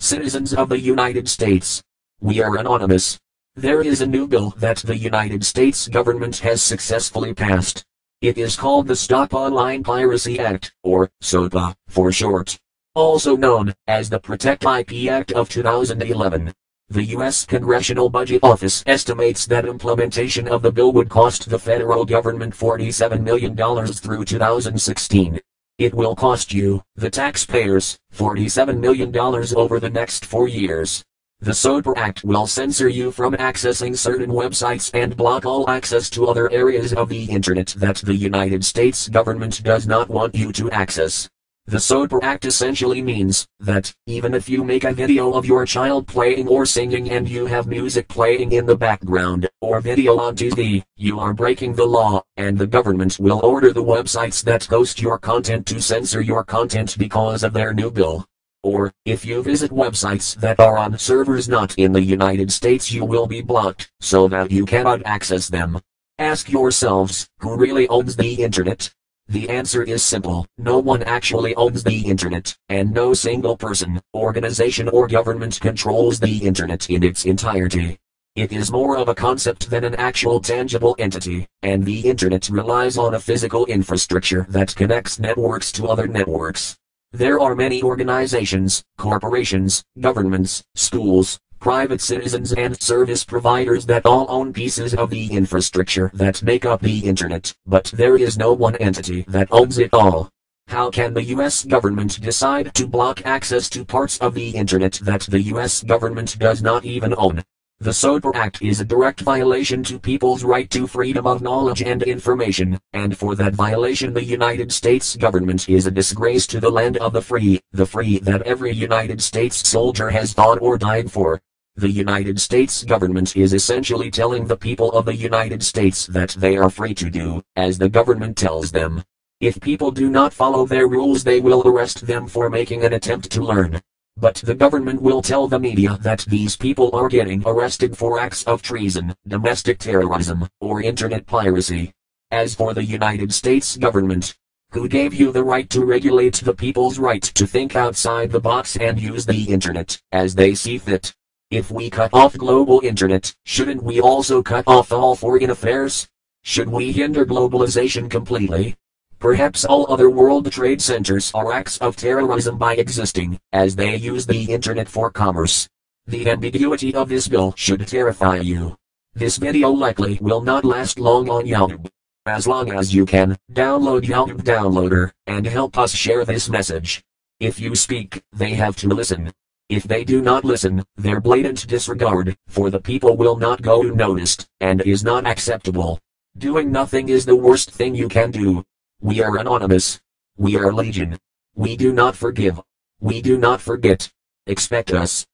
Citizens of the United States. We are anonymous. There is a new bill that the United States government has successfully passed. It is called the Stop Online Piracy Act, or SOPA, for short. Also known as the Protect IP Act of 2011. The U.S. Congressional Budget Office estimates that implementation of the bill would cost the federal government $47 million through 2016. It will cost you, the taxpayers, $47 million over the next 4 years. The SOPA Act will censor you from accessing certain websites and block all access to other areas of the internet that the United States government does not want you to access. The SOPA Act essentially means that, even if you make a video of your child playing or singing and you have music playing in the background, or video on TV, you are breaking the law, and the government will order the websites that host your content to censor your content because of their new bill. Or, if you visit websites that are on servers not in the United States, you will be blocked, so that you cannot access them. Ask yourselves, who really owns the internet? The answer is simple: no one actually owns the internet, and no single person, organization or government controls the internet in its entirety. It is more of a concept than an actual tangible entity, and the internet relies on a physical infrastructure that connects networks to other networks. There are many organizations, corporations, governments, schools, private citizens and service providers that all own pieces of the infrastructure that make up the internet, but there is no one entity that owns it all. How can the US government decide to block access to parts of the internet that the US government does not even own? The SOPA Act is a direct violation to people's right to freedom of knowledge and information, and for that violation the United States government is a disgrace to the land of the free that every United States soldier has fought or died for. The United States government is essentially telling the people of the United States that they are free to do as the government tells them. If people do not follow their rules, they will arrest them for making an attempt to learn. But the government will tell the media that these people are getting arrested for acts of treason, domestic terrorism, or internet piracy. As for the United States government, who gave you the right to regulate the people's right to think outside the box and use the internet as they see fit? If we cut off global internet, shouldn't we also cut off all foreign affairs? Should we hinder globalization completely? Perhaps all other world trade centers are acts of terrorism by existing, as they use the internet for commerce. The ambiguity of this bill should terrify you. This video likely will not last long on YouTube. As long as you can, download YouTube Downloader, and help us share this message. If you speak, they have to listen. If they do not listen, their blatant disregard for the people will not go unnoticed, and is not acceptable. Doing nothing is the worst thing you can do. We are anonymous. We are legion. We do not forgive. We do not forget. Expect us.